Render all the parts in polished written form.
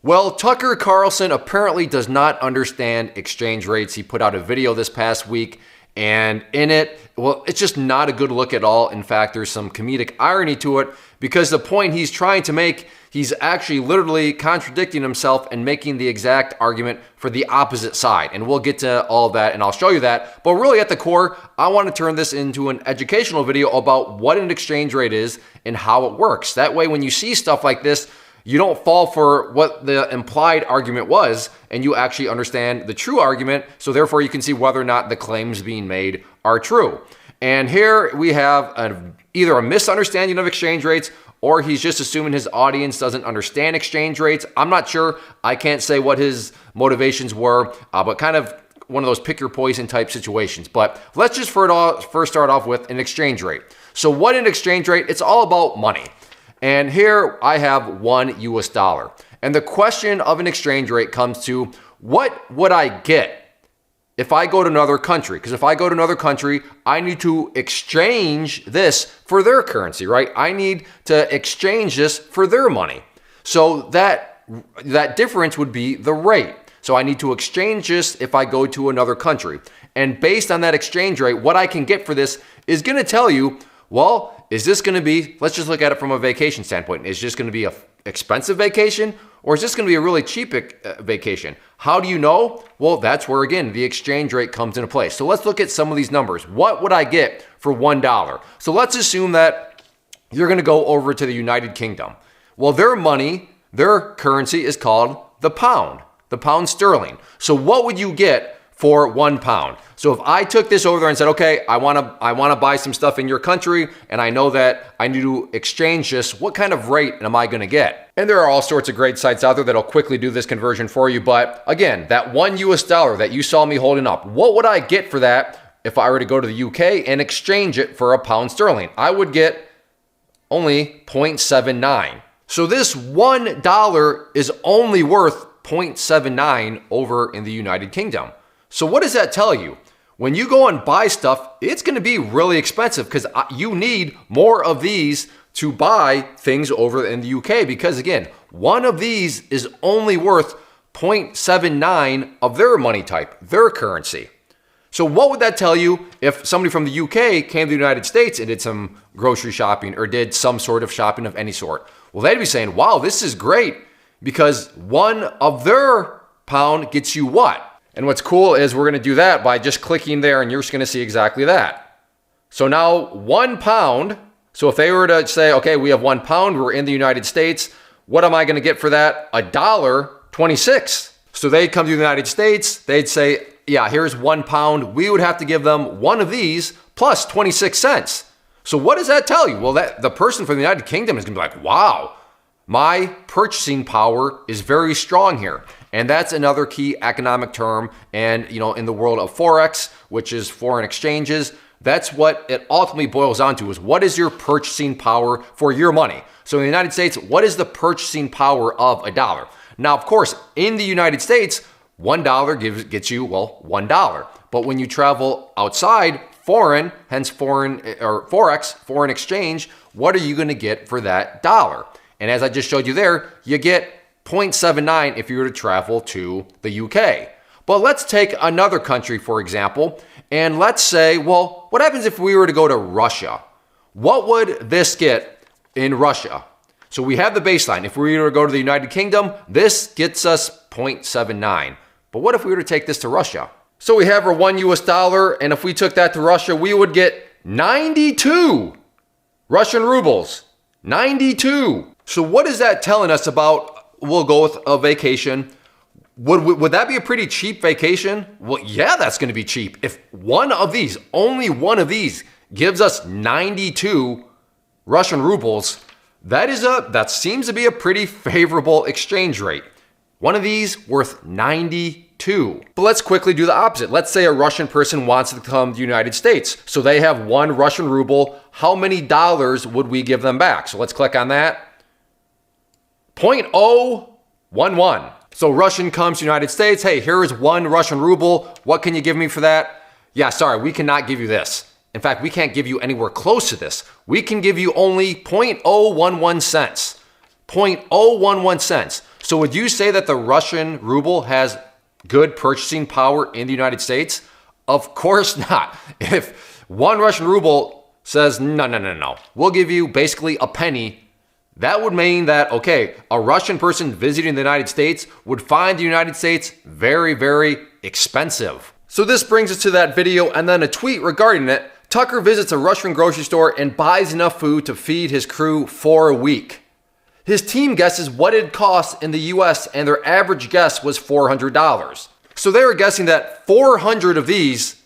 Well, Tucker Carlson apparently does not understand exchange rates. He put out a video this past week, and in it, well, it's just not a good look at all. In fact, there's some comedic irony to it because the point he's trying to make, he's actually literally contradicting himself and making the exact argument for the opposite side. And we'll get to all of that and I'll show you that. But really at the core, I want to turn this into an educational video about what an exchange rate is and how it works. That way, when you see stuff like this, you don't fall for what the implied argument was and you actually understand the true argument. So therefore you can see whether or not the claims being made are true. And here we have either a misunderstanding of exchange rates or he's just assuming his audience doesn't understand exchange rates. I'm not sure. I can't say what his motivations were, but kind of one of those pick your poison type situations. But let's just first start off with an exchange rate. So what an exchange rate? It's all about money. And here I have $1 US. And the question of an exchange rate comes to, what would I get if I go to another country? Because if I go to another country, I need to exchange this for their currency, right? I need to exchange this for their money. So that difference would be the rate. So I need to exchange this if I go to another country. And based on that exchange rate, what I can get for this is going to tell you, well, is this going to be, let's just look at it from a vacation standpoint. Is this going to be an expensive vacation or is this going to be a really cheap vacation? How do you know? Well, that's where, again, the exchange rate comes into play. So let's look at some of these numbers. What would I get for $1? So let's assume that you're going to go over to the United Kingdom. Well, their money, their currency is called the pound sterling. So what would you get for £1? So if I took this over there and said, okay, I want to buy some stuff in your country and I know that I need to exchange this, what kind of rate am I going to get? And there are all sorts of great sites out there that'll quickly do this conversion for you. But again, that $1 US that you saw me holding up, what would I get for that if I were to go to the UK and exchange it for a pound sterling? I would get only 0.79. So this $1 is only worth 0.79 over in the United Kingdom. So what does that tell you? When you go and buy stuff, it's going to be really expensive because you need more of these to buy things over in the UK because, again, one of these is only worth 0.79 of their money type, their currency. So what would that tell you if somebody from the UK came to the United States and did some grocery shopping or did some sort of shopping of any sort? Well, they'd be saying, wow, this is great because one of their pound gets you what? And what's cool is we're going to do that by just clicking there and you're just going to see exactly that. So now £1. So if they were to say, okay, we have £1, we're in the United States. What am I going to get for that? $1.26. So they'd come to the United States. They'd say, yeah, here's £1. We would have to give them one of these plus 26 cents. So what does that tell you? Well, that the person from the United Kingdom is going to be like, wow, my purchasing power is very strong here. And that's another key economic term. And, in the world of Forex, which is foreign exchanges, that's what it ultimately boils down to is what is your purchasing power for your money? So in the United States, what is the purchasing power of a dollar? Now, of course, in the United States, $1 gets you, $1. But when you travel outside, foreign, hence foreign or Forex, foreign exchange, what are you going to get for that dollar? And as I just showed you there, you get 0.79 if you were to travel to the UK. But let's take another country, for example, and let's say, well, what happens if we were to go to Russia? What would this get in Russia? So we have the baseline. If we were to go to the United Kingdom, this gets us 0.79. But what if we were to take this to Russia? So we have our $1 US, and if we took that to Russia, we would get 92 Russian rubles. 92. So what is that telling us about, we'll go with a vacation. Would that be a pretty cheap vacation? Well, yeah, that's going to be cheap. If one of these, only one of these, gives us 92 Russian rubles, that seems to be a pretty favorable exchange rate. One of these worth 92. But let's quickly do the opposite. Let's say a Russian person wants to come to the United States. So they have 1 Russian ruble. How many dollars would we give them back? So let's click on that. 0.011. So Russian comes to the United States. Hey, here is 1 Russian ruble. What can you give me for that? Yeah, sorry, we cannot give you this. In fact, we can't give you anywhere close to this. We can give you only 0.011 cents. 0.011 cents. So would you say that the Russian ruble has good purchasing power in the United States? Of course not. If one Russian ruble says, no, we'll give you basically a penny, that would mean that, okay, a Russian person visiting the United States would find the United States very, very expensive. So this brings us to that video and then a tweet regarding it. Tucker visits a Russian grocery store and buys enough food to feed his crew for a week. His team guesses what it costs in the US and their average guess was $400. So they were guessing that 400 of these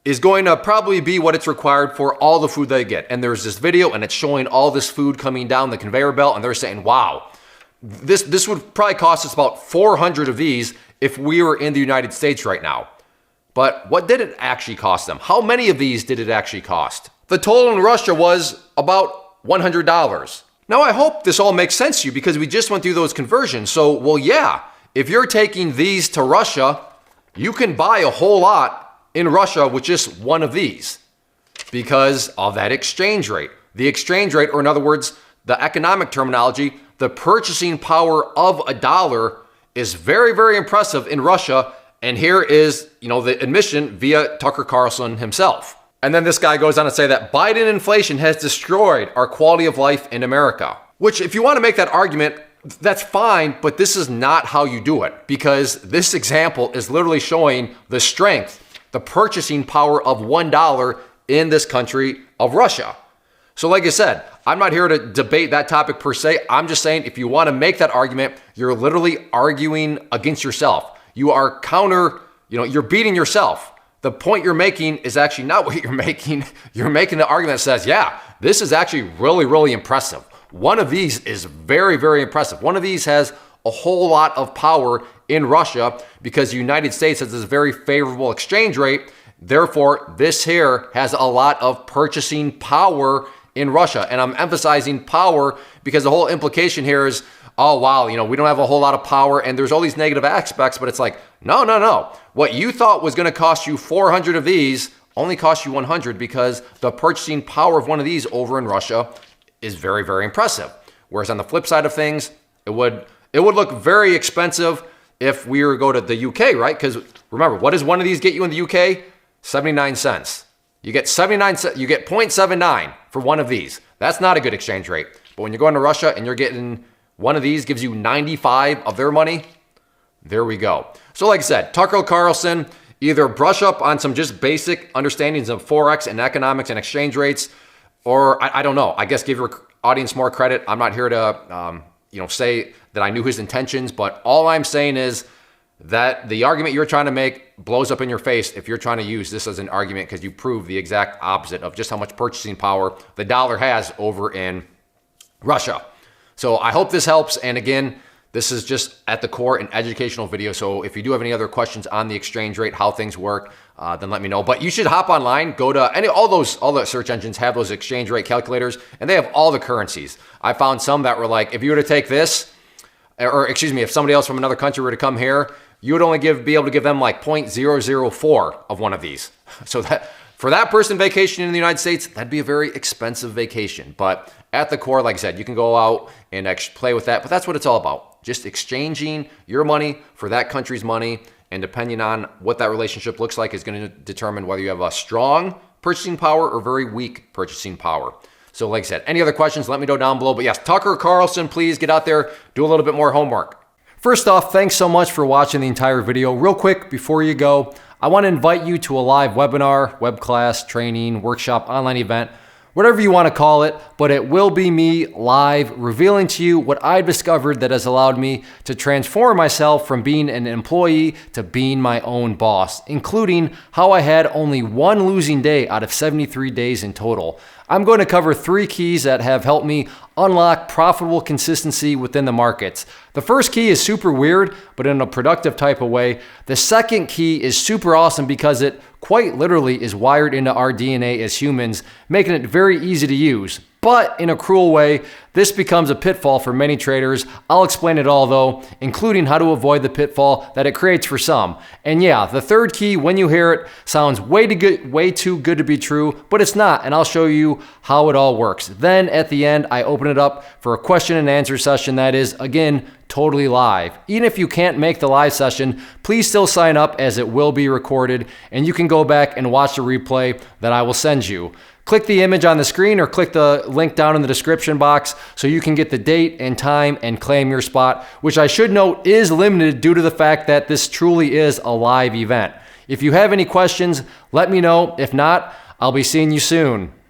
is going to probably be what it's required for all the food they get. And there's this video and it's showing all this food coming down the conveyor belt and they're saying, wow, this would probably cost us about 400 of these if we were in the United States right now. But what did it actually cost them? How many of these did it actually cost? The total in Russia was about $100. Now I hope this all makes sense to you because we just went through those conversions. So, well, yeah, if you're taking these to Russia, you can buy a whole lot in Russia with just one of these because of that exchange rate. The exchange rate, or in other words, the economic terminology, the purchasing power of a dollar is very, very impressive in Russia. And here is, the admission via Tucker Carlson himself. And then this guy goes on to say that Biden inflation has destroyed our quality of life in America. Which, if you want to make that argument, that's fine, but this is not how you do it. Because this example is literally showing the strength, the purchasing power of $1 in this country of Russia. So like I said, I'm not here to debate that topic per se. I'm just saying if you want to make that argument, you're literally arguing against yourself. You are you're beating yourself. The point you're making is actually not what you're making. You're making the argument that says, yeah, this is actually really, really impressive. One of these is very, very impressive. One of these has a whole lot of power in Russia because the United States has this very favorable exchange rate. Therefore, this here has a lot of purchasing power in Russia. And I'm emphasizing power because the whole implication here is, oh, wow, we don't have a whole lot of power and there's all these negative aspects, but it's like, no. What you thought was going to cost you 400 of these only cost you 100 because the purchasing power of one of these over in Russia is very, very impressive. Whereas on the flip side of things, it would look very expensive if we were to go to the UK, right? Because remember, what does one of these get you in the UK? 79 cents. You get 79 cents, you get 0.79 for one of these. That's not a good exchange rate. But when you're going to Russia and you're getting one of these gives you 95 of their money, there we go. So like I said, Tucker Carlson, either brush up on some just basic understandings of Forex and economics and exchange rates, or I don't know, I guess give your audience more credit. I'm not here to say that I knew his intentions, but all I'm saying is that the argument you're trying to make blows up in your face if you're trying to use this as an argument because you prove the exact opposite of just how much purchasing power the dollar has over in Russia. So I hope this helps. And again, this is just at the core an educational video. So if you do have any other questions on the exchange rate, how things work, then let me know. But you should hop online, go to all the search engines have those exchange rate calculators and they have all the currencies. I found some that were like, if you were to take this, if somebody else from another country were to come here, you would only be able to give them like 0.004 of one of these. So that for that person vacation in the United States, that'd be a very expensive vacation. But at the core, like I said, you can go out and actually play with that, but that's what it's all about. Just exchanging your money for that country's money. And depending on what that relationship looks like is going to determine whether you have a strong purchasing power or very weak purchasing power. So like I said, any other questions, let me know down below. But yes, Tucker Carlson, please get out there, do a little bit more homework. First off, thanks so much for watching the entire video. Real quick, before you go, I want to invite you to a live webinar, web class, training, workshop, online event, whatever you want to call it, but it will be me live revealing to you what I've discovered that has allowed me to transform myself from being an employee to being my own boss, including how I had only one losing day out of 73 days in total. I'm going to cover 3 keys that have helped me unlock profitable consistency within the markets. The first key is super weird, but in a productive type of way. The second key is super awesome because it quite literally is wired into our DNA as humans, making it very easy to use. But in a cruel way, this becomes a pitfall for many traders. I'll explain it all though, including how to avoid the pitfall that it creates for some. And yeah, the third key, when you hear it, sounds way too good to be true, but it's not, and I'll show you how it all works. Then at the end, I open it up for a question and answer session that is, again, totally live. Even if you can't make the live session, please still sign up as it will be recorded, and you can go back and watch the replay that I will send you. Click the image on the screen or click the link down in the description box so you can get the date and time and claim your spot, which I should note is limited due to the fact that this truly is a live event. If you have any questions, let me know. If not, I'll be seeing you soon.